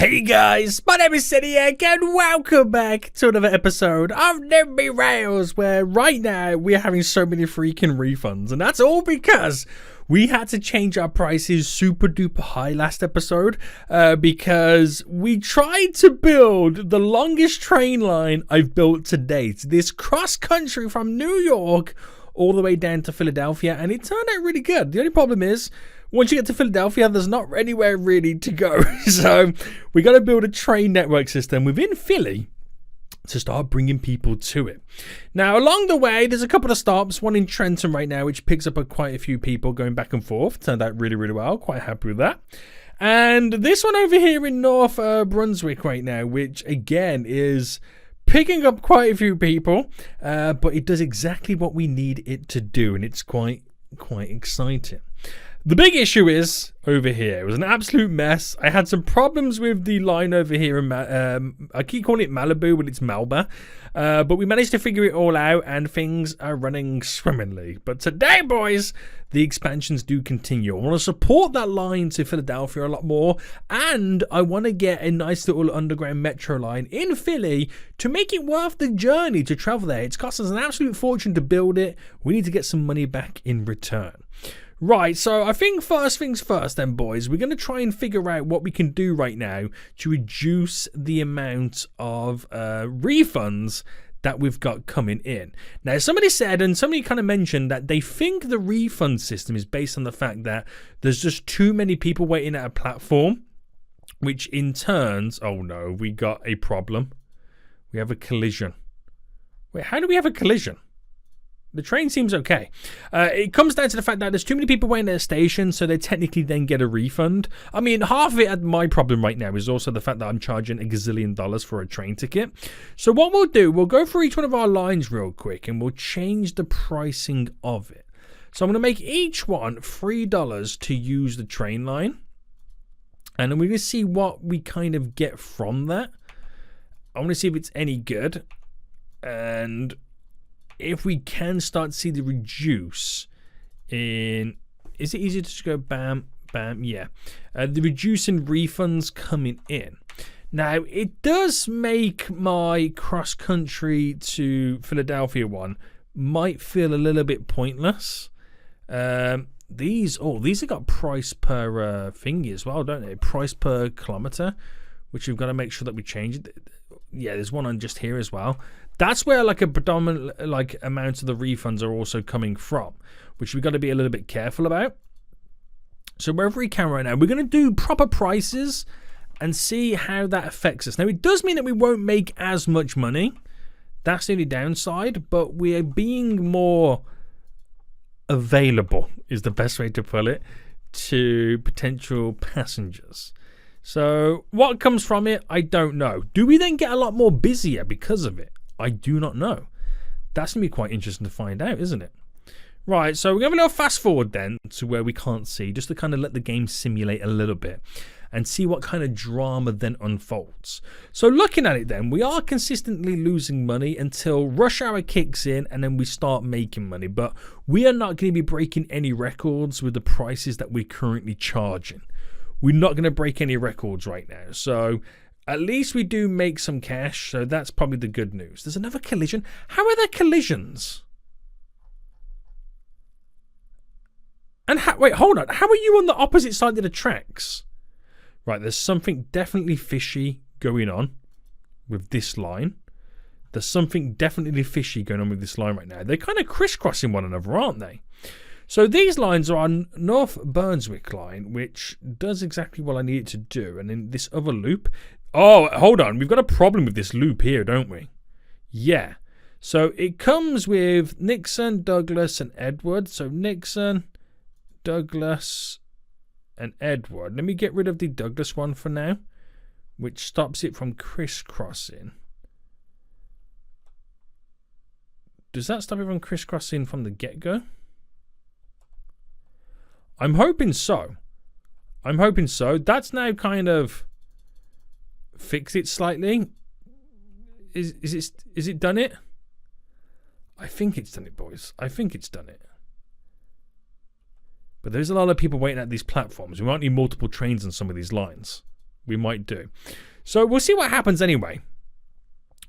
Hey guys, my name is Seniac and welcome back to another episode of Nimby Rails, where right now we're having so many freaking refunds, and that's all because we had to change our prices super duper high last episode because we tried to build the longest train line I've built to date, this cross country from New York all the way down to Philadelphia, and it turned out really good. The only problem is, once you get to Philadelphia, there's not anywhere really to go. So we got to build a train network system within Philly to start bringing people to it. Now, along the way, there's a couple of stops. One in Trenton right now, which picks up quite a few people going back and forth. Turned out really, really well. Quite happy with that. And this one over here in North Brunswick right now, which again is picking up quite a few people, but it does exactly what we need it to do, and it's quite exciting. The big issue is over here. It was an absolute mess. I had some problems with the line over here. I keep calling it Malibu, but it's Malba. But we managed to figure it all out, and things are running swimmingly. But today, boys, the expansions do continue. I want to support that line to Philadelphia a lot more, and I want to get a nice little underground metro line in Philly to make it worth the journey to travel there. It's cost us an absolute fortune to build it. We need to get some money back in return. Right, so I think first things first then, boys, we're going to try and figure out what we can do right now to reduce the amount of refunds that we've got coming in. Now, somebody said, and somebody kind of mentioned that they think the refund system is based on the fact that there's just too many people waiting at a platform, which in turns, oh no, we got a problem. We have a collision. Wait, how do we have a collision? The train seems okay. It comes down to the fact that there's too many people waiting at a station, so they technically then get a refund. I mean, half of it, my problem right now is also the fact that I'm charging $1 gazillion for a train ticket. So what we'll do, we'll go through each one of our lines real quick, and we'll change the pricing of it. So I'm going to make each one $3 to use the train line. And then we're going to see what we kind of get from that. I want to see if it's any good. And if we can start to see the reduce in, is it easier to just go bam, bam? Yeah. The reduce in refunds coming in. Now, it does make my cross country to Philadelphia one might feel a little bit pointless. These have got price per thingy as well, don't they? Price per kilometer, which we've got to make sure that we change it. Yeah, there's one on just here as well. That's where like a predominant amount of the refunds are also coming from, which we've got to be a little bit careful about. So wherever we can right now, we're going to do proper prices and see how that affects us. Now, it does mean that we won't make as much money. That's the only downside, but we are being more available, is the best way to put it, to potential passengers. So what comes from it, I don't know. Do we then get a lot more busier because of it? I do not know. That's going to be quite interesting to find out, isn't it? Right, so we're going to have a fast forward then to where we can't see, just to kind of let the game simulate a little bit and see what kind of drama then unfolds. So looking at it then, we are consistently losing money until rush hour kicks in and then we start making money. But we are not going to be breaking any records with the prices that we're currently charging. We're not going to break any records right now. So at least we do make some cash. So that's probably the good news. There's another collision. How are there collisions? And wait, hold on. How are you on the opposite side of the tracks? Right, there's something definitely fishy going on with this line. There's something definitely fishy going on with this line right now. They're kind of crisscrossing one another, aren't they? So these lines are on North Brunswick line, which does exactly what I need it to do. And then this other loop. Oh, hold on. We've got a problem with this loop here, don't we? Yeah. So it comes with Nixon, Douglas, and Edward. So Nixon, Douglas, and Edward. Let me get rid of the Douglas one for now, which stops it from crisscrossing. Does that stop it from crisscrossing from the get-go? I'm hoping so. That's now kind of fixed it slightly. Is it done it? I think it's done it, boys. I think it's done it. But there's a lot of people waiting at these platforms. We might need multiple trains on some of these lines. We might do. So we'll see what happens anyway.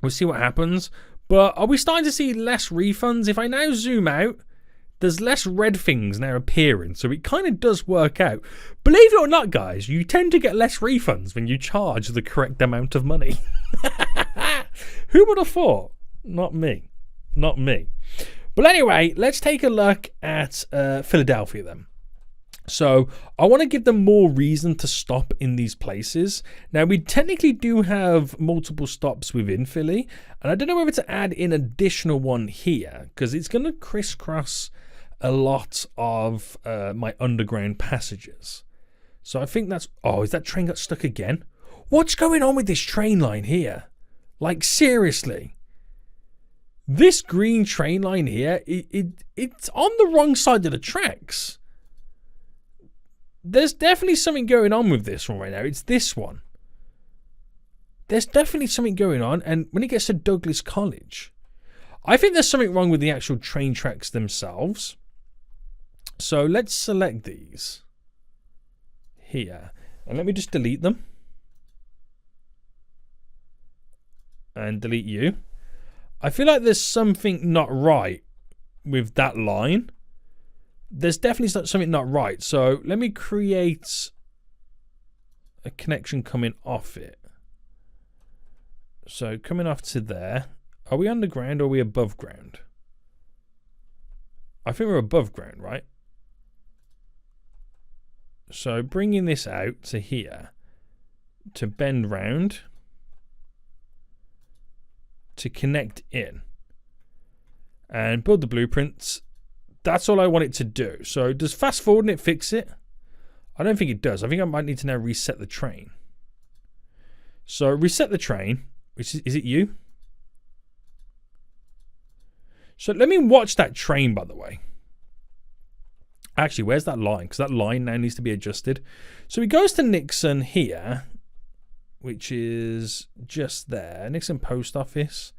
We'll see what happens. But are we starting to see less refunds? If I now zoom out, there's less red things now appearing. So it kind of does work out. Believe it or not, guys, you tend to get less refunds when you charge the correct amount of money. Who would have thought? Not me. Not me. But anyway, let's take a look at Philadelphia then. So I want to give them more reason to stop in these places. Now, we technically do have multiple stops within Philly, and I don't know whether to add an additional one here because it's going to crisscross a lot of my underground passages. So I think that's... Oh, is that train got stuck again? What's going on with this train line here? Like, seriously. This green train line here, it's on the wrong side of the tracks. There's definitely something going on with this one right now. It's this one. There's definitely something going on. And when it gets to Douglas College, I think there's something wrong with the actual train tracks themselves. So let's select these here. And let me just delete them. And delete you. I feel like there's something not right with that line. There's definitely something not right. So let me create a connection coming off it. So coming off to there. Are we underground or are we above ground? I think we're above ground, right? So bringing this out to here to bend round to connect in and build the blueprints. That's all I want it to do. So does fast forwarding it fix it? I don't think it does. I think I might need to now reset the train. So reset the train. Which is it you? So let me watch that train, by the way. Actually, where's that line? Because that line now needs to be adjusted. So he goes to Nixon here, which is just there. Nixon Post Office.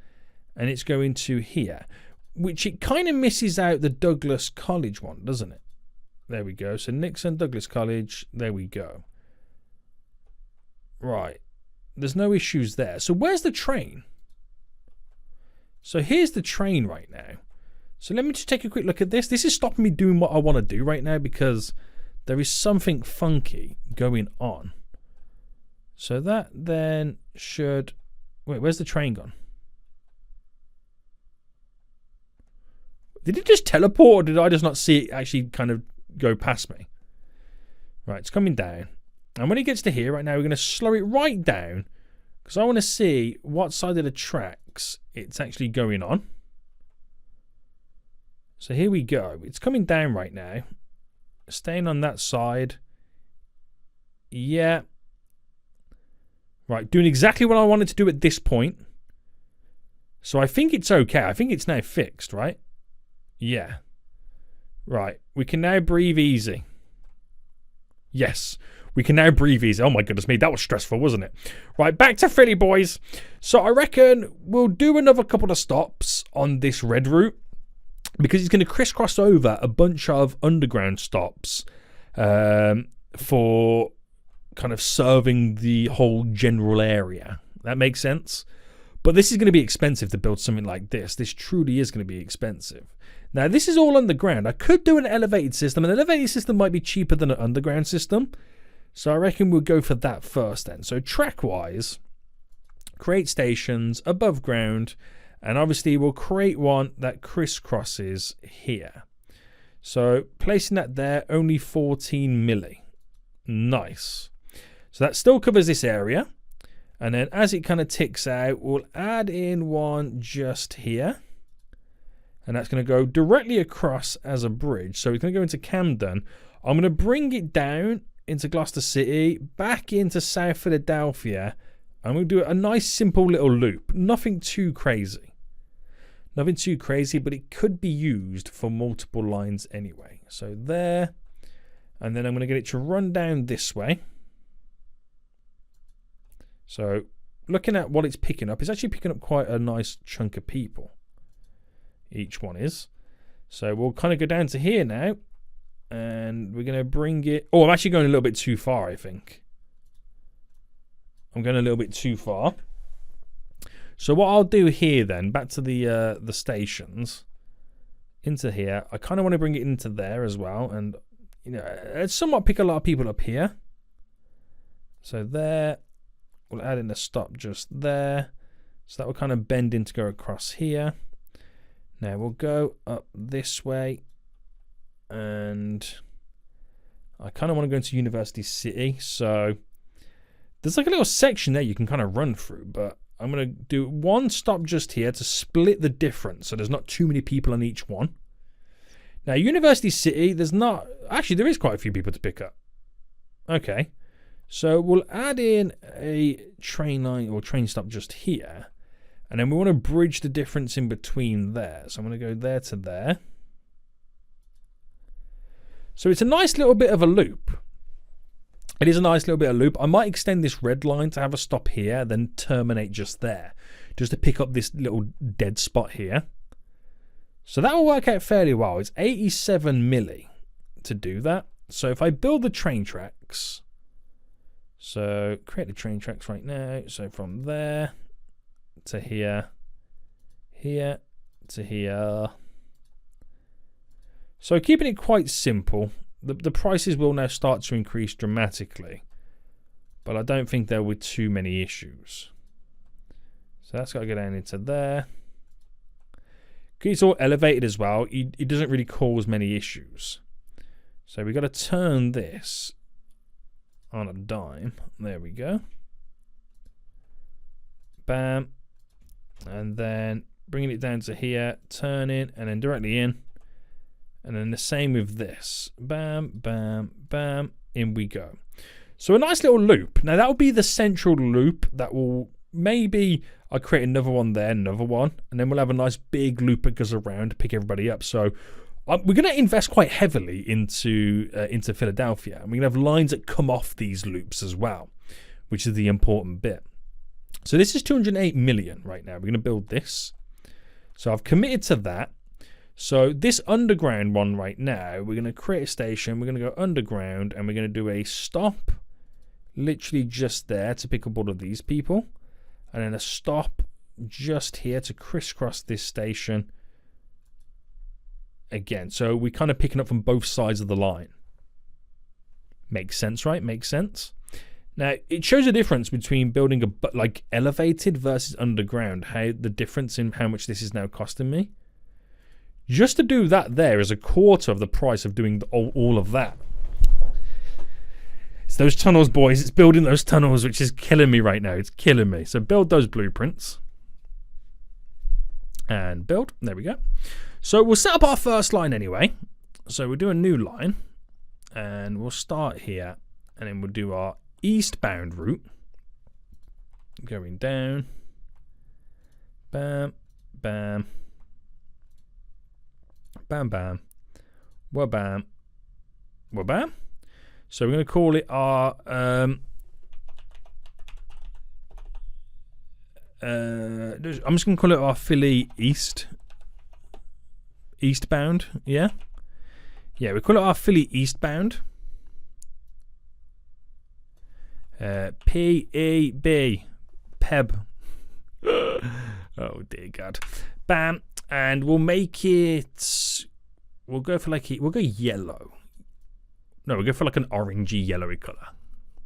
And it's going to here. Which it kind of misses out the Douglas College one, doesn't it? There we go. So Nixon, Douglas College. There we go. Right. There's no issues there. So where's the train? So here's the train right now. So let me just take a quick look at this. This is stopping me doing what I want to do right now because there is something funky going on. So that then should... Wait, where's the train gone? Did it just teleport or did I just not see it actually kind of go past me? Right, it's coming down. And when it gets to here right now, we're going to slow it right down because I want to see what side of the tracks it's actually going on. So here we go. It's coming down right now. Staying on that side. Yeah. Right, doing exactly what I wanted to do at this point. So I think it's okay. I think it's now fixed, right? Yeah. Right. We can now breathe easy. Yes. We can now breathe easy. Oh my goodness me. That was stressful, wasn't it? Right. Back to Philly, boys. So I reckon we'll do another couple of stops on this red route because it's going to crisscross over a bunch of underground stops for kind of serving the whole general area. That makes sense? But this is going to be expensive to build something like this. This truly is going to be expensive. Now, this is all underground. I could do an elevated system. An elevated system might be cheaper than an underground system. So I reckon we'll go for that first then. So track-wise, create stations above ground. And obviously, we'll create one that crisscrosses here. So placing that there, only 14 milli. Nice. So that still covers this area. And then as it kind of ticks out, we'll add in one just here. And that's going to go directly across as a bridge. So it's going to go into Camden. I'm going to bring it down into Gloucester City, back into South Philadelphia. And we'll do a nice simple little loop. Nothing too crazy. Nothing too crazy, but it could be used for multiple lines anyway. So there. And then I'm going to get it to run down this way. So looking at what it's picking up, it's actually picking up quite a nice chunk of people. Each one is. So we'll kind of go down to here now. And we're going to bring it... Oh, I'm actually going a little bit too far, I think. I'm going a little bit too far. So what I'll do here then, back to the stations, into here. I kind of want to bring it into there as well, and you know, it's somewhat pick a lot of people up here. So there, we'll add in a stop just there. So that will kind of bend in to go across here. Now we'll go up this way, and I kind of want to go into University City. So there's like a little section there you can kind of run through, but I'm going to do one stop just here to split the difference so there's not too many people on each one. Now, University City, there is quite a few people to pick up. Okay, so we'll add in a train line or train stop just here, and then we want to bridge the difference in between there. So I'm going to go there to there. So it's a nice little bit of a loop. It is a nice little bit of loop. I might extend this red line to have a stop here, then terminate just there, just to pick up this little dead spot here. So that will work out fairly well. It's 87 milli to do that. So if I build the train tracks, so create the train tracks right now. So from there to here, here to here. So keeping it quite simple. The prices will now start to increase dramatically, but I don't think there were too many issues. So that's got to go down into there. It's all elevated as well. It doesn't really cause many issues. So we've got to turn this on a dime. There we go. Bam. And then bringing it down to here, turn it, and then directly in. And then the same with this. Bam, bam, bam. In we go. So a nice little loop. Now that will be the central loop that will maybe I'll create another one there, another one. And then we'll have a nice big loop that goes around to pick everybody up. So we're going to invest quite heavily into Philadelphia. And we're going to have lines that come off these loops as well, which is the important bit. So this is 208 million right now. We're going to build this. So I've committed to that. So this underground one right now, we're going to create a station, we're going to go underground, and we're going to do a stop literally just there to pick up all of these people, and then a stop just here to crisscross this station again. So we're kind of picking up from both sides of the line. Makes sense, right? Makes sense. Now, it shows a difference between building a like elevated versus underground, how the difference in how much this is now costing me. Just to do that there is a quarter of the price of doing all of that. It's those tunnels, boys. It's building those tunnels, which is killing me right now. It's killing me. So build those blueprints. And build. There we go. So we'll set up our first line anyway. So we'll do a new line. And we'll start here. And then we'll do our eastbound route. Going down. Bam. Bam. Bam, bam, wabam, wabam. So we're going to call it our I'm just going to call it our Philly eastbound. Yeah, we call it our Philly eastbound. P-E-B, Peb. Oh dear God. Bam. And we'll make it, we'll go yellow. No, we'll go for like an orangey yellowy colour.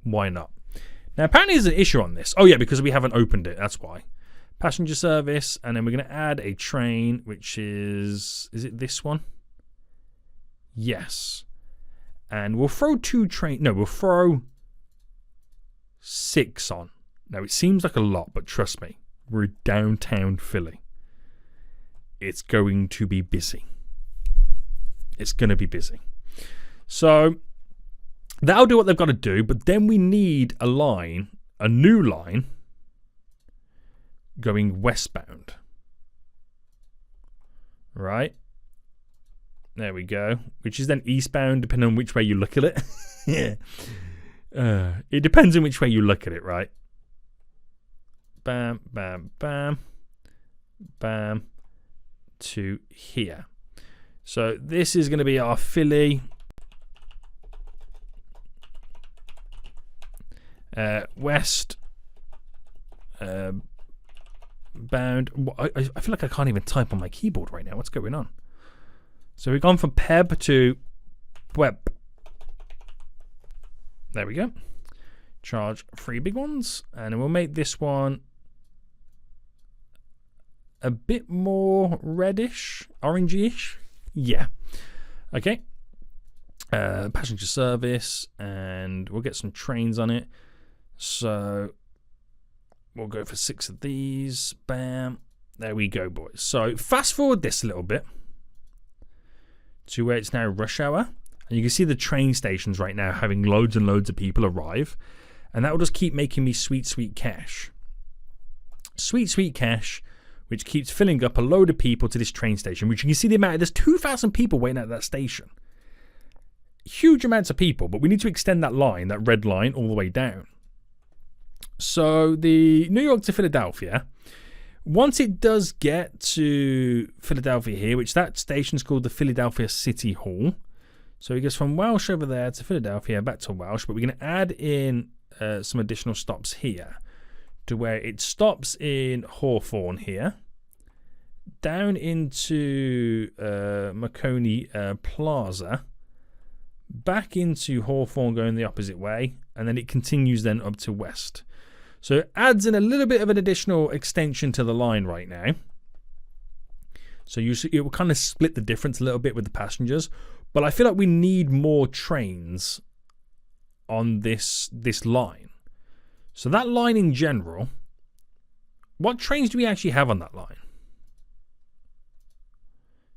Why not? Now apparently there's an issue on this. Oh yeah, because we haven't opened it, that's why. Passenger service, and then we're going to add a train, which is it this one? Yes. And we'll throw we'll throw 6 on. Now it seems like a lot, but trust me, we're downtown Philly. It's going to be busy. It's going to be busy. So that'll do what they've got to do, but then we need a new line going westbound. Right? There we go. Which is then eastbound depending on which way you look at it. Yeah. It depends on which way you look at it, right? Bam, bam, bam. Bam. To here. So this is going to be our Philly west Bound. I feel like I can't even type on my keyboard right now. What's going on? So we've gone from Peb to Web. There we go. Charge 3 big ones. And we'll make this one a bit more reddish, orangey-ish. Yeah. Okay. Passenger service. And we'll get some trains on it. So we'll go for 6 of these. Bam. There we go, boys. So fast forward this a little bit to where it's now rush hour. And you can see the train stations right now having loads and loads of people arrive. And that will just keep making me sweet, sweet cash. Sweet, sweet cash, which keeps filling up a load of people to this train station, which you can see the amount. There's 2,000 people waiting at that station. Huge amounts of people, but we need to extend that line, that red line, all the way down. So the New York to Philadelphia, once it does get to Philadelphia here, which that station's called the Philadelphia City Hall. So it goes from Welsh over there to Philadelphia, back to Welsh, but we're going to add in some additional stops here to where it stops in Hawthorne here, down into Marconi Plaza, back into Hawthorne going the opposite way, and then it continues then up to West. So it adds in a little bit of an additional extension to the line right now. So it will kind of split the difference a little bit with the passengers. But I feel like we need more trains on this line. So that line in general, what trains do we actually have on that line?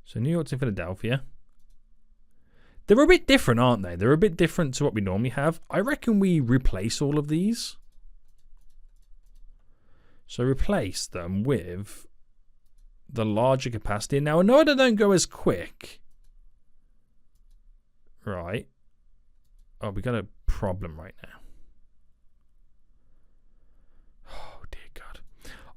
So New York to Philadelphia. They're a bit different, aren't they? They're a bit different to what we normally have. I reckon we replace all of these. So replace them with the larger capacity. Now, I know they don't go as quick. Right. Oh, we got a problem right now. Oh, dear God.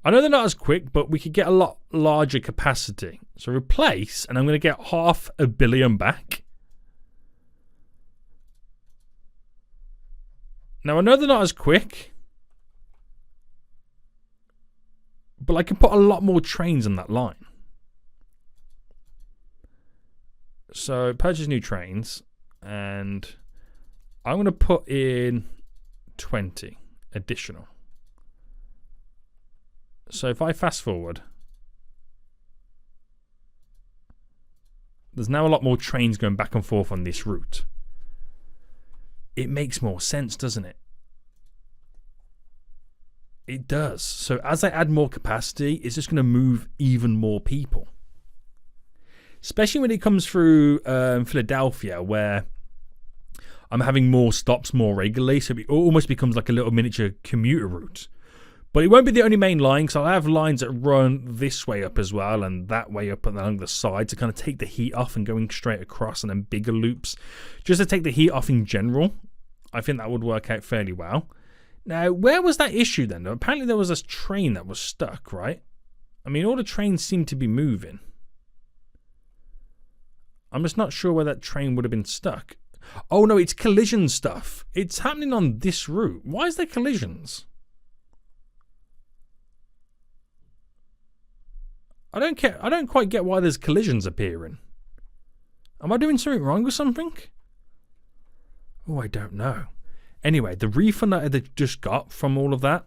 I know they're not as quick, but we could get a lot larger capacity. So replace, and I'm going to get 500 million back. Now, I know they're not as quick, but I can put a lot more trains on that line. So purchase new trains, and I'm going to put in 20 additional. So if I fast forward, there's now a lot more trains going back and forth on this route. It makes more sense, doesn't it? It does. So as I add more capacity, it's just going to move even more people. Especially when it comes through Philadelphia, where I'm having more stops more regularly. So it almost becomes like a little miniature commuter route. But it won't be the only main line, because I'll have lines that run this way up as well, and that way up and along the side to kind of take the heat off and going straight across, and then bigger loops. Just to take the heat off in general. I think that would work out fairly well. Now, where was that issue then? Apparently there was a train that was stuck, right? I mean, all the trains seem to be moving. I'm just not sure where that train would have been stuck. Oh no, it's collision stuff. It's happening on this route. Why is there collisions? I don't quite get why there's collisions appearing. Am I doing something wrong with something? Oh, I don't know. Anyway, the refund that I just got from all of that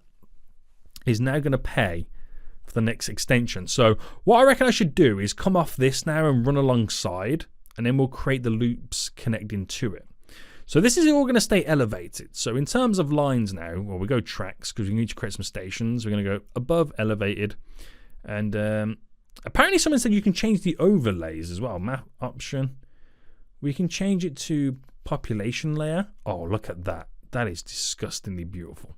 is now going to pay for the next extension. So what I reckon I should do is come off this now and run alongside, and then we'll create the loops connecting to it. So this is all going to stay elevated. So in terms of lines now, well, we go tracks because we need to create some stations. We're going to go above elevated. And apparently someone said you can change the overlays as well. Map option. We can change it to population layer. Oh, look at that. That is disgustingly beautiful.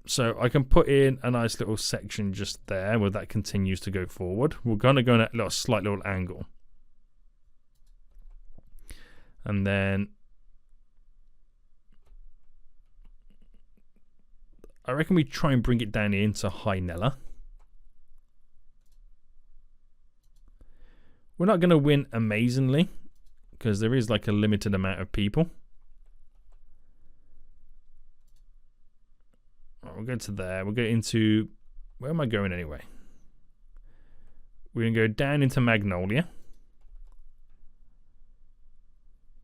So I can put in a nice little section just there where that continues to go forward. We're going to go in a slight little angle. And then I reckon we try and bring it down into High Nella. We're not going to win amazingly because there is like a limited amount of people. we'll go to there. We'll go into... Where am I going anyway? We're going to go down into Magnolia.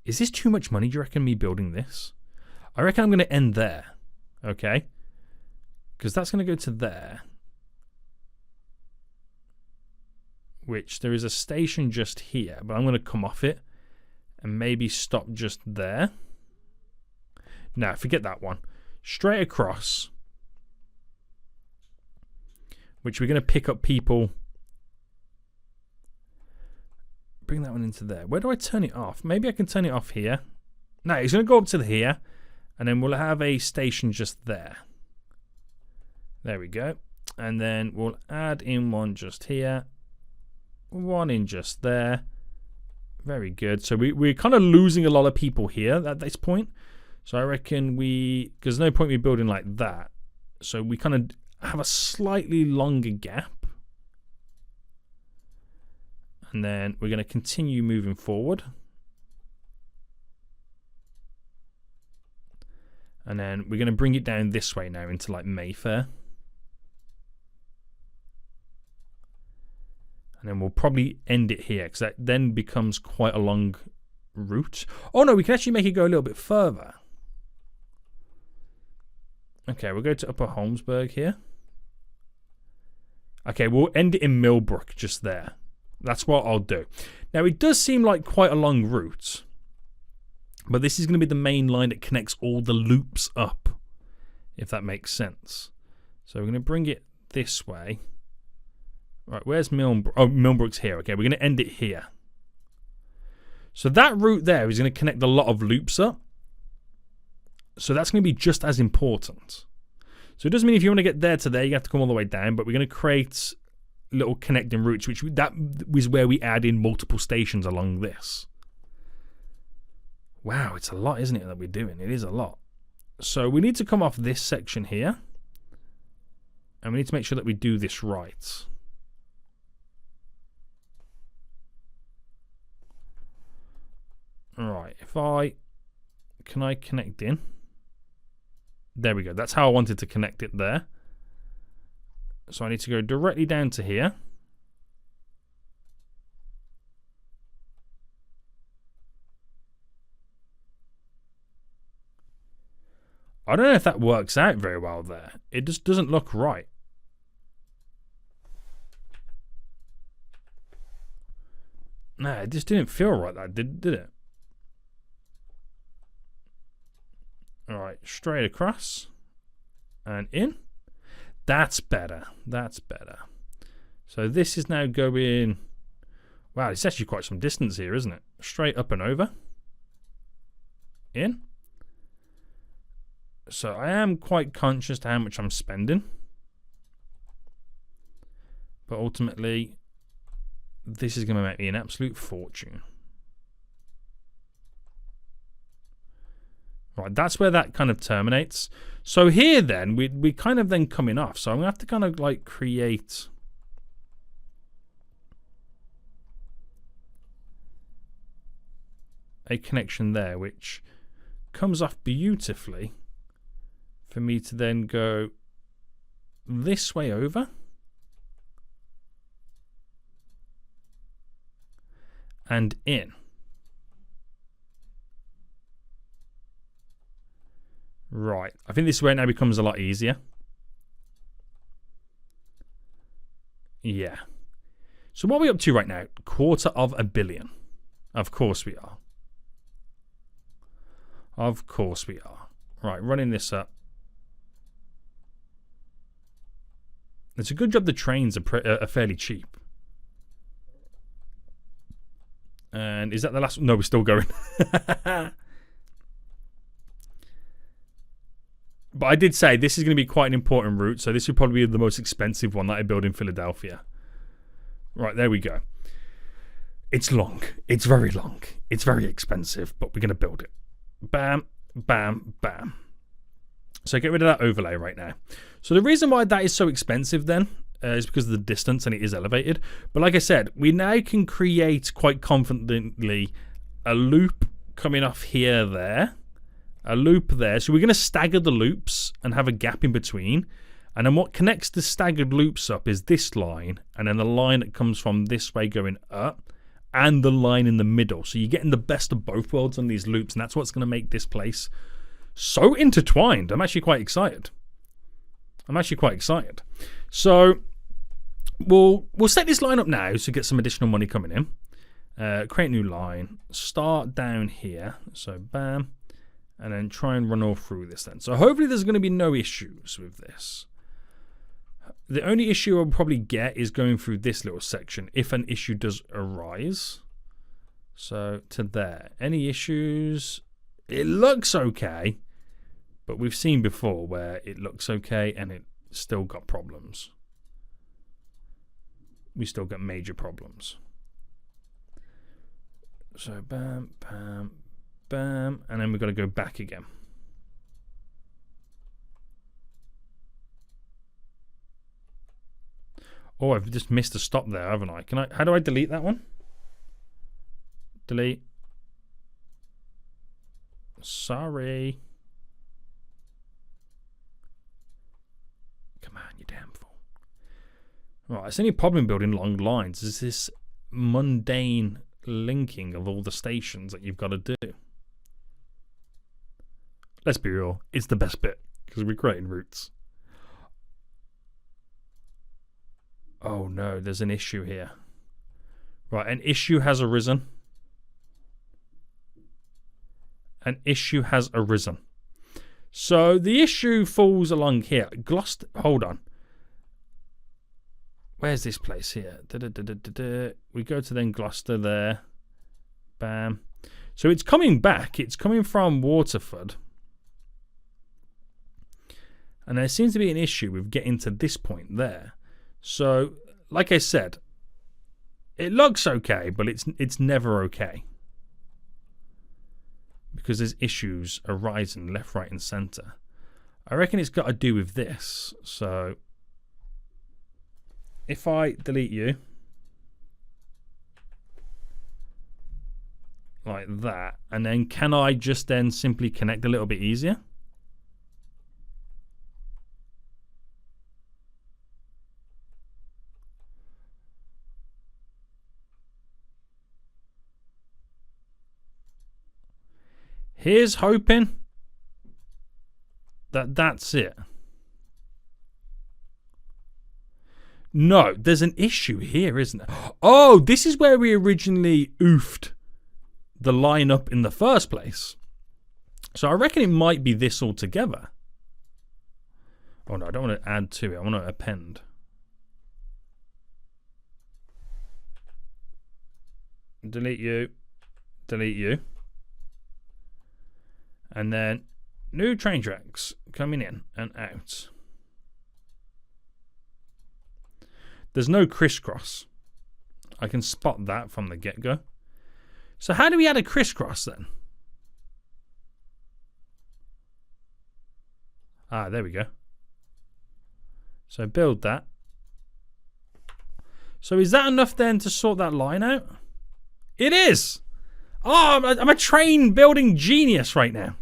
Is this too much money, do you reckon, me building this? I reckon I'm going to end there. Okay? Because that's going to go to there. Which, there is a station just here. But I'm going to come off it. And maybe stop just there. No, forget that one. Straight across. Which we're going to pick up people. Bring that one into there. Where do I turn it off? Maybe I can turn it off here. No, it's going to go up to here. And then we'll have a station just there. There we go. And then we'll add in one just here. One in just there. Very good. So we're kind of losing a lot of people here at this point. So I reckon because there's no point me building like that. So we kind of have a slightly longer gap. And then we're going to continue moving forward. And then we're going to bring it down this way now into like Mayfair. And then we'll probably end it here because that then becomes quite a long route. Oh no, we can actually make it go a little bit further. Okay, we'll go to Upper Holmesburg here. Okay, we'll end it in Millbrook just there. That's what I'll do. Now, it does seem like quite a long route. But this is going to be the main line that connects all the loops up. If that makes sense. So we're going to bring it this way. Right, where's Millbrook? Oh, Millbrook's here. Okay, we're going to end it here. So that route there is going to connect a lot of loops up. So that's going to be just as important. So it doesn't mean if you want to get there to there, you have to come all the way down. But we're going to create little connecting routes, that was where we add in multiple stations along this. Wow, it's a lot, isn't it, that we're doing? It is a lot. So we need to come off this section here. And we need to make sure that we do this right. Alright, can I connect in? There we go. That's how I wanted to connect it there. So I need to go directly down to here. I don't know if that works out very well there. It just doesn't look right. Nah, it just didn't feel right, that did it? Alright, straight across. And in. That's better. That's better. So this is now going... Wow, it's actually quite some distance here, isn't it? Straight up and over. In. So I am quite conscious to how much I'm spending. But ultimately, this is going to make me an absolute fortune. Right, that's where that kind of terminates. So here then, we kind of then coming off. So I'm going to have to kind of like create a connection there, which comes off beautifully for me to then go this way over. And in. Right. I think this is where it now becomes a lot easier. Yeah. So what are we up to right now? $250 million. Of course we are. Of course we are. Right, running this up. It's a good job the trains are fairly cheap. And is that the last one? No, we're still going. But I did say this is going to be quite an important route, so this would probably be the most expensive one that I build in Philadelphia. Right, there we go. It's long. It's very long. It's very expensive, but we're going to build it. Bam, bam, bam. So get rid of that overlay right now. So the reason why that is so expensive then is because of the distance and it is elevated. But like I said, we now can create quite confidently a loop coming off here there a loop there. So we're going to stagger the loops and have a gap in between. And then what connects the staggered loops up is this line, and then the line that comes from this way going up, and the line in the middle. So you're getting the best of both worlds on these loops, and that's what's going to make this place so intertwined. I'm actually quite excited. So we'll set this line up now to get some additional money coming in. Create new line. Start down here. So bam. And then try and run all through this then. So hopefully there's going to be no issues with this. The only issue I'll probably get is going through this little section if an issue does arise. So to there. Any issues? It looks okay. But we've seen before where it looks okay and it still got problems. We still got major problems. So bam, bam, bam. And then we've got to go back again. Oh, I've just missed a stop there, haven't I? How do I delete that one? Delete. Sorry. Come on, you damn fool. Right, it's only problem building long lines is this mundane linking of all the stations that you've got to do. Let's be real, it's the best bit because we're creating routes. Oh no, there's an issue here. Right, an issue has arisen. An issue has arisen. So the issue falls along here. Gloucester, hold on. Where's this place here? We go to then Gloucester there. Bam. So it's coming back. It's coming from Waterford. And there seems to be an issue with getting to this point there. So, like I said, it looks okay, but it's never okay. Because there's issues arising left, right, and center. I reckon it's got to do with this. So, if I delete you, like that, and then can I just then simply connect a little bit easier? Here's hoping that that's it. No, there's an issue here, isn't there? Oh, this is where we originally oofed the line up in the first place. So I reckon it might be this altogether. Oh no, I don't want to add to it. I want to append. Delete you. Delete you. And then new train tracks coming in and out. There's no crisscross. I can spot that from the get-go. So how do we add a crisscross then? Ah, there we go. So build that. So is that enough then to sort that line out? It is! Oh, I'm a train building genius right now.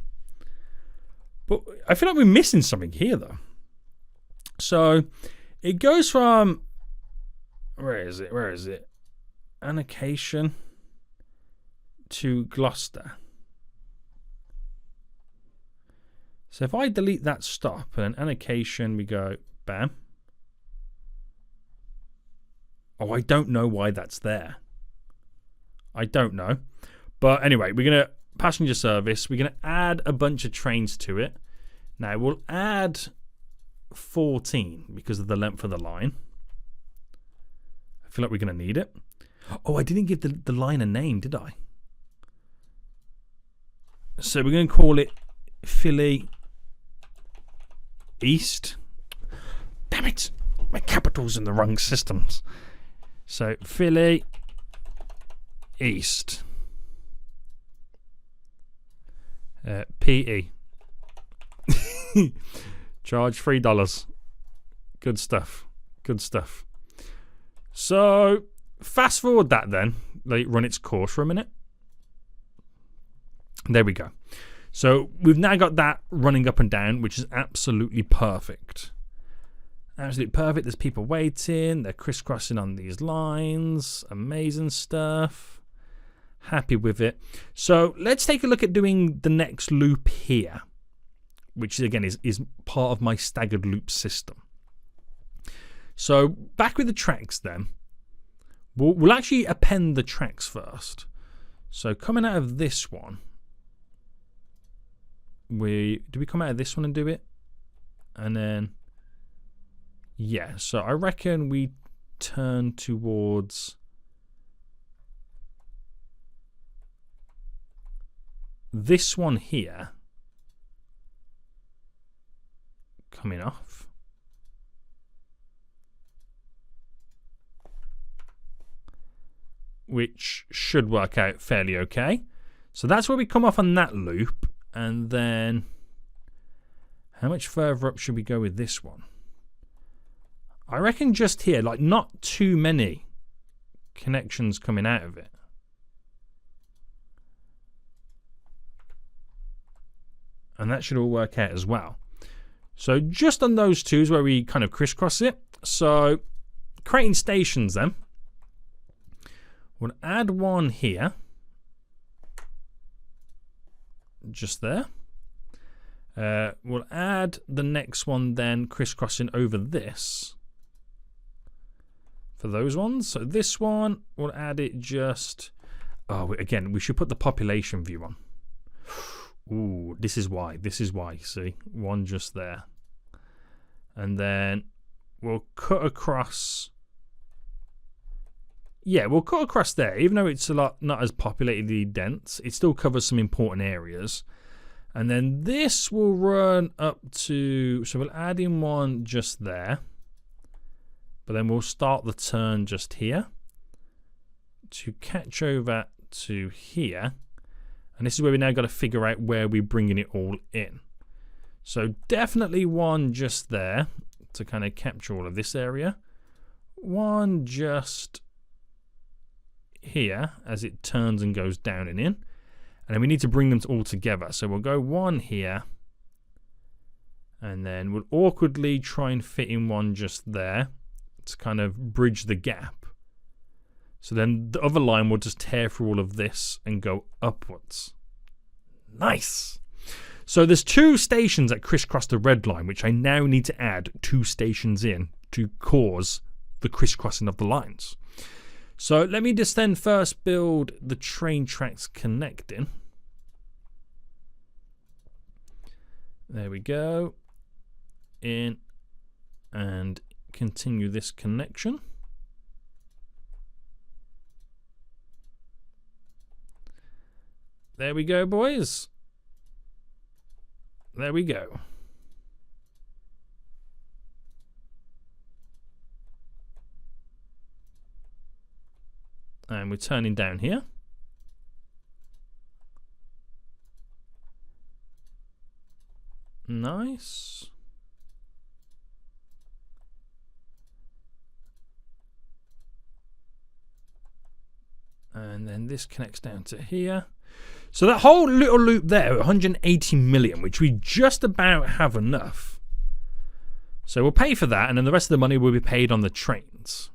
But I feel like we're missing something here, though. So it goes from... Where is it? Where is it? Annocation to Gloucester. So if I delete that stop and then annocation, we go bam. Oh, I don't know why that's there. I don't know. But anyway, we're going to passenger service. We're going to add a bunch of trains to it. Now we'll add 14 because of the length of the line. I feel like we're going to need it. Oh, I didn't give the line a name, did I? So we're going to call it Philly East. Damn it. My capital's in the wrong systems. So Philly East. PE. Charge $3. Good stuff. Good stuff. So fast forward that then. Let it run its course for a minute. There we go. So we've now got that running up and down, which is absolutely perfect. Absolutely perfect. There's people waiting. They're crisscrossing on these lines. Amazing stuff. Happy with it. So let's take a look at doing the next loop here, which again is part of my staggered loop system. So back with the tracks then. We'll actually append the tracks first. So coming out of this one, do we come out of this one and do it? And then, yeah, so I reckon we turn towards this one here, coming off. Which should work out fairly okay. So that's where we come off on that loop. And then how much further up should we go with this one? I reckon just here, like not too many connections coming out of it. And that should all work out as well. So just on those two is where we kind of crisscross it. So creating stations then. We'll add one here. Just there. We'll add the next one then crisscrossing over this. For those ones. So this one, we'll add it just... Oh, again, we should put the population view on. Ooh, this is why. This is why, see? One just there. And then we'll cut across... Yeah, we'll cut across there. Even though it's a lot not as populatedly dense, it still covers some important areas. And then this will run up to... So we'll add in one just there. But then we'll start the turn just here. To catch over to here. And this is where we now got to figure out where we're bringing it all in. So definitely one just there. To kind of capture all of this area. One just... here as it turns and goes down and in, and then we need to bring them all together. So we'll go one here, and then we'll awkwardly try and fit in one just there to kind of bridge the gap. So then the other line will just tear through all of this and go upwards. Nice. So there's two stations that crisscross the red line, which I now need to add two stations in to cause the crisscrossing of the lines. So let me just then first build the train tracks connecting. There we go. In and continue this connection. There we go, boys. There we go. And we're turning down here. Nice. And then this connects down to here. So that whole little loop there, 180 million, which we just about have enough. So we'll pay for that, and then the rest of the money will be paid on the trains.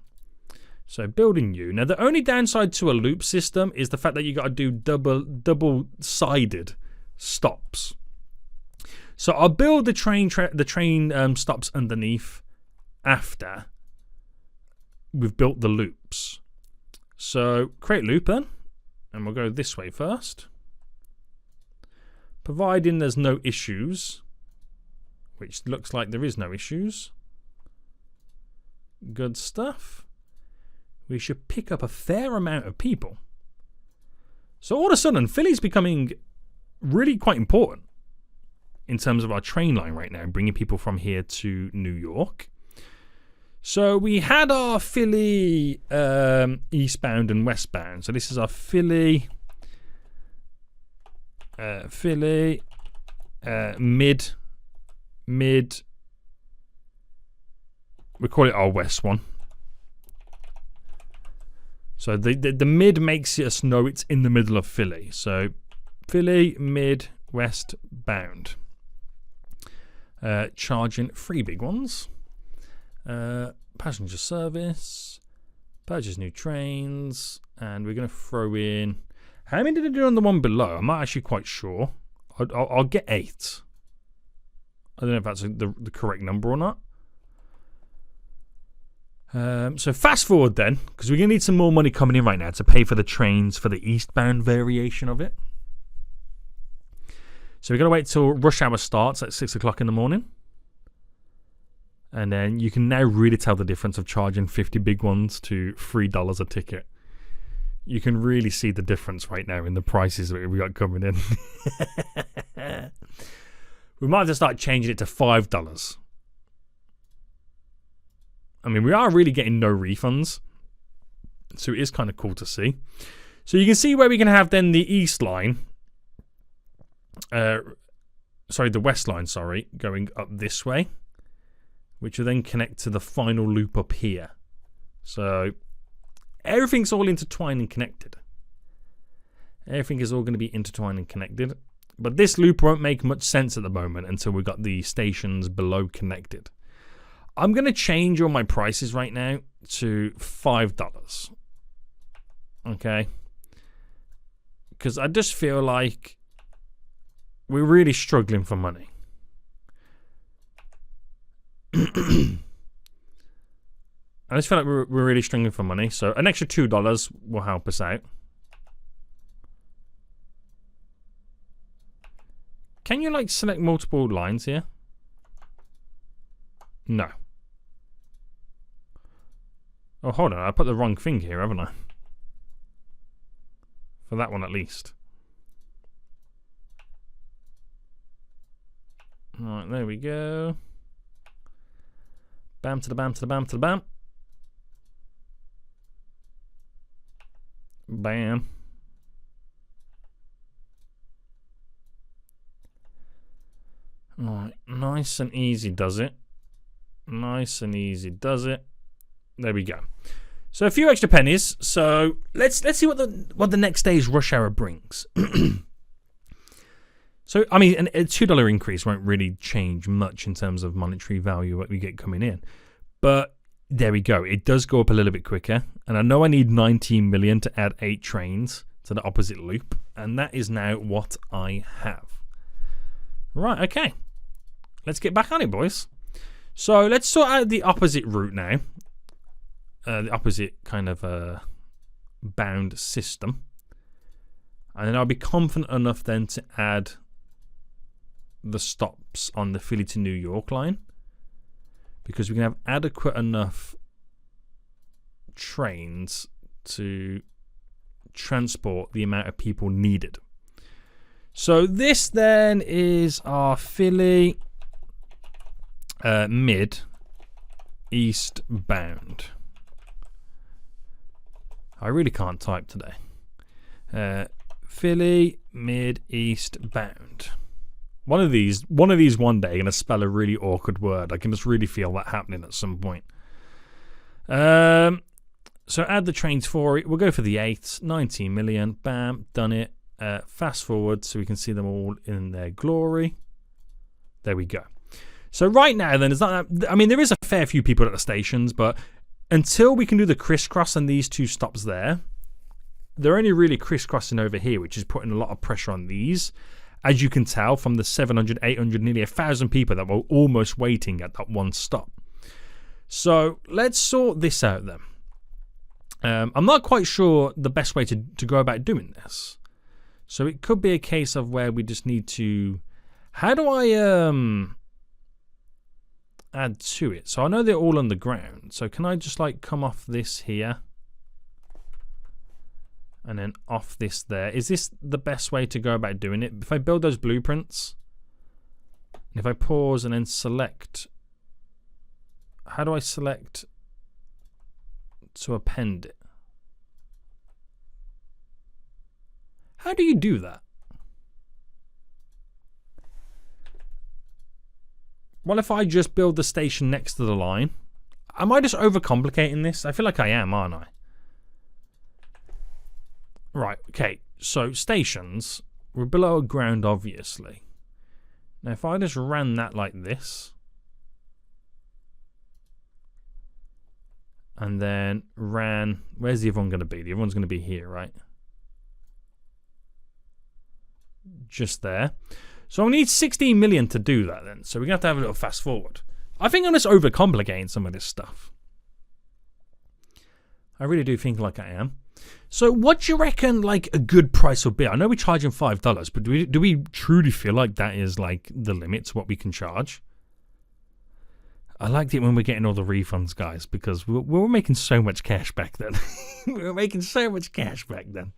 So building you. Now the only downside to a loop system is the fact that you got to do double-sided stops. So I'll build the train stops underneath after we've built the loops. So create loop then, and we'll go this way first. Providing there's no issues, which looks like there is no issues. Good stuff. We should pick up a fair amount of people. So all of a sudden, Philly's becoming really quite important in terms of our train line right now, bringing people from here to New York. So we had our Philly eastbound and westbound. So this is our Philly, mid. We call it our west one. So the mid makes us know it's in the middle of Philly. So Philly, mid, westbound. Charging 3 big ones. Passenger service. Purchase new trains. And we're going to throw in... How many did I do on the one below? I'm not actually quite sure. I'll get 8. I don't know if that's the correct number or not. So fast forward then, because we're going to need some more money coming in right now to pay for the trains for the eastbound variation of it. So we're going to wait till rush hour starts at 6 o'clock in the morning. And then you can now really tell the difference of charging 50 big ones to $3 a ticket. You can really see the difference right now in the prices that we got coming in. We might have to start changing it to $5. I mean, we are really getting no refunds. So it is kind of cool to see. So you can see where we can have then the east line. The west line, going up this way. Which will then connect to the final loop up here. So everything's all intertwined and connected. Everything is all going to be intertwined and connected. But this loop won't make much sense at the moment until we've got the stations below connected. I'm going to change all my prices right now to $5. Okay? Because I just feel like we're really struggling for money. I just feel like we're really struggling for money. So an extra $2 will help us out. Can you like select multiple lines here? No. Oh, hold on. I put the wrong thing here, haven't I? For that one at least. Alright, there we go. Bam to the bam to the bam to the bam. Bam. Alright, nice and easy does it. Nice and easy does it. There we go. So a few extra pennies. So let's see what the next day's rush hour brings. So I mean, a $2 increase won't really change much in terms of monetary value what we get coming in. But there we go. It does go up a little bit quicker. And I know I need 19 million to add 8 trains to the opposite loop. And that is now what I have. Right, okay. Let's get back on it, boys. So let's sort out the opposite route now. The opposite kind of bound system. And then I'll be confident enough then to add the stops on the Philly to New York line. Because we can have adequate enough trains to transport the amount of people needed. So this then is our Philly mid eastbound. I really can't type today. Philly mid eastbound. One of these one day gonna spell a really awkward word. I can just really feel that happening at some point. So add the trains for it. We'll go for the 8, 19 million. Bam, done it. Fast forward so we can see them all in their glory. There we go. So right now then, I mean, there is a fair few people at the stations, but until we can do the crisscross and these 2 stops there, they're only really crisscrossing over here, which is putting a lot of pressure on these. As you can tell from the 700, 800, nearly 1,000 people that were almost waiting at that one stop. So let's sort this out then. I'm not quite sure the best way to go about doing this. So it could be a case of where we just need to... How do I add to it? So I know they're all on the ground. So can I just like come off this here? And then off this there. Is this the best way to go about doing it? If I build those blueprints, and if I pause and then select, how do I select to append it? How do you do that? Well, if I just build the station next to the line, am I just overcomplicating this? I feel like I am, aren't I? Right, okay, so stations, we're below ground, obviously. Now, if I just ran that like this, and then ran, where's the other one going to be? The other one's going to be here, right? Just there. So I need 16 million to do that then. So we're going to have a little fast forward. I think I'm just overcomplicating some of this stuff. I really do think like I am. So what do you reckon like a good price would be? I know we're charging $5, but do we truly feel like that is like the limit to what we can charge? I liked it when we're getting all the refunds, guys, because we were making so much cash back then. We were making so much cash back then.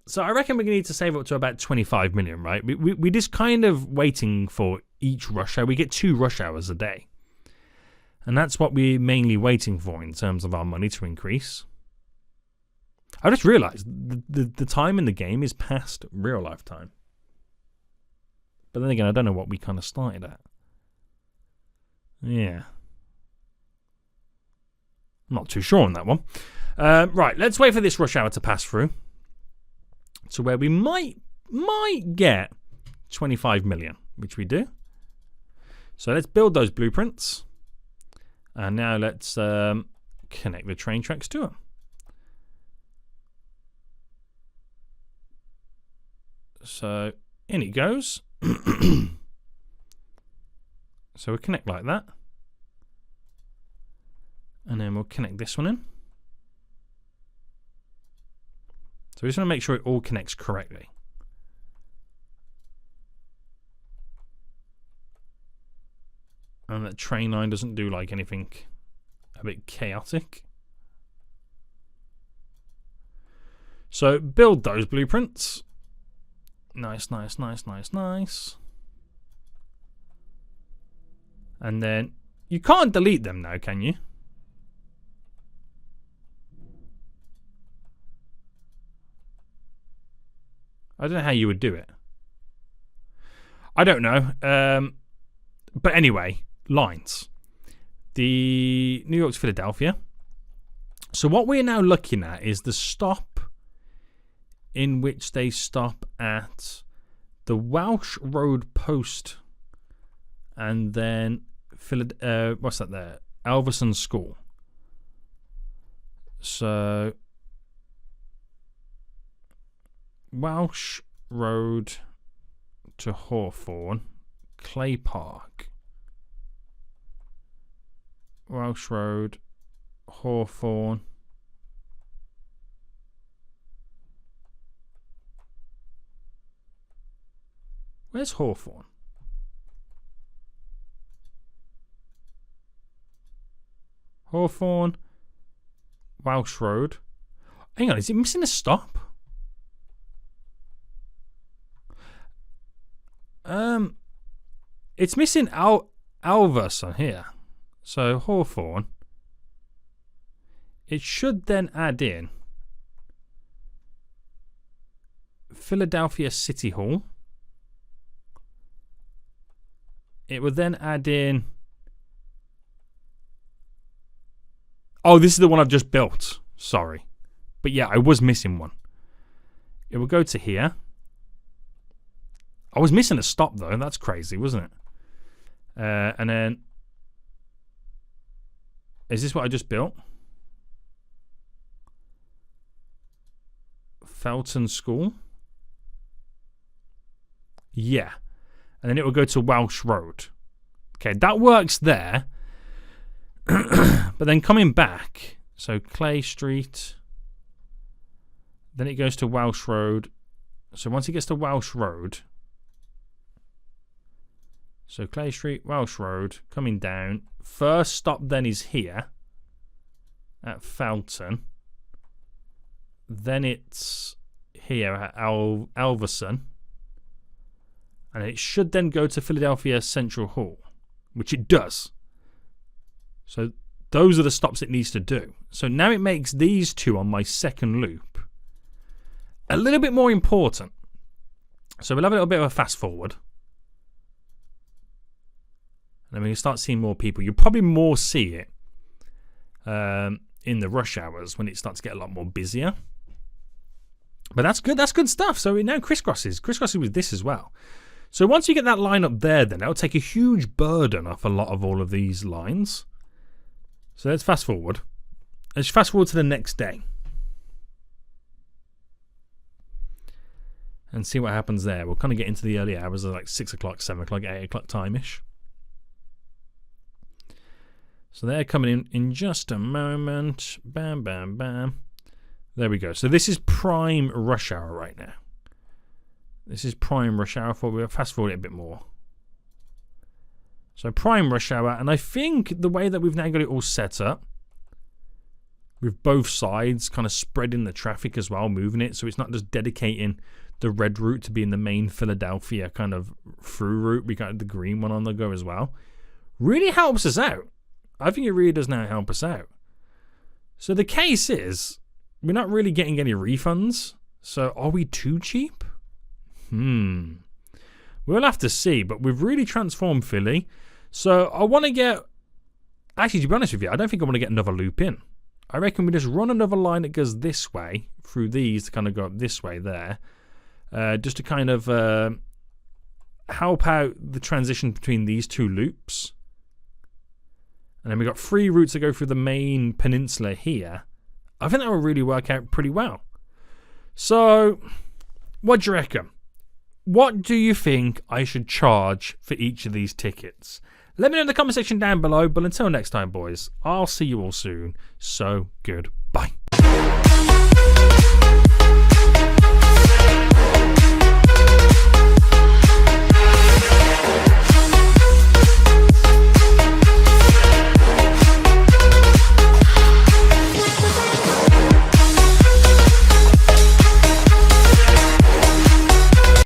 So I reckon we're going to need to save up to about 25 million, right? We're just kind of waiting for each rush hour. We get 2 rush hours a day. And that's what we're mainly waiting for in terms of our money to increase. I just realized the time in the game is past real life time. But then again, I don't know what we kind of started at. Yeah. I'm not too sure on that one. Right, let's wait for this rush hour to pass through. To where we might get 25 million, which we do. So let's build those blueprints. And now let's connect the train tracks to them. So in it goes. So we'll connect like that. And then we'll connect this one in. So we just want to make sure it all connects correctly. And that train line doesn't do like anything a bit chaotic. So build those blueprints. Nice, nice, nice, nice, nice. And then you can't delete them now, can you? I don't know how you would do it. I don't know. But anyway, lines. The New York to Philadelphia. So what we're now looking at is the stop in which they stop at the Welsh Road Post and then what's that there? Alverson School. So Welsh Road to Hawthorne, Clay Park. Welsh Road, Hawthorne. Where's Hawthorne? Hawthorne, Welsh Road. Hang on, is it missing a stop? It's missing Alverson here. So Hawthorne. It should then add in Philadelphia City Hall. It would then add in. Oh, this is the one I've just built. Sorry. But yeah, I was missing one. It will go to here. I was missing a stop though. That's crazy, wasn't it? And then, is this what I just built? Felton School. Yeah. And then it will go to Welsh Road. Okay, that works there. But then coming back, so Clay Street. Then it goes to Welsh Road. So once it gets to Welsh Road. So Clay Street, Welsh Road, coming down. First stop then is here at Felton. Then it's here at Alverson. And it should then go to Philadelphia Central Hall, which it does. So those are the stops it needs to do. So now it makes these two on my second loop a little bit more important. So we'll have a little bit of a fast forward. And then we can start seeing more people. You'll probably more see it in the rush hours when it starts to get a lot more busier. But that's good. That's good stuff. So it now crisscrosses with this as well. So once you get that line up there, then that'll take a huge burden off a lot of all of these lines. So let's fast forward. Let's fast forward to the next day. And see what happens there. We'll kind of get into the early hours of like 6 o'clock, 7 o'clock, 8 o'clock time-ish. So they're coming in just a moment. Bam, bam, bam. There we go. So this is prime rush hour right now. This is prime rush hour. We'll fast forward it a bit more. So prime rush hour. And I think the way that we've now got it all set up, with both sides kind of spreading the traffic as well, moving it. So it's not just dedicating the red route to being the main Philadelphia kind of through route. We got the green one on the go as well. Really helps us out. I think it really does now help us out. So the case is, we're not really getting any refunds. So are we too cheap? We'll have to see. But we've really transformed Philly. So I want to get... Actually, to be honest with you, I don't think I want to get another loop in. I reckon we just run another line that goes this way, through these to kind of go up this way there. Just to kind of help out the transition between these two loops. And then we've got 3 routes that go through the main peninsula here. I think that will really work out pretty well. So, what do you reckon? What do you think I should charge for each of these tickets? Let me know in the comment section down below. But until next time, boys, I'll see you all soon. So, goodbye.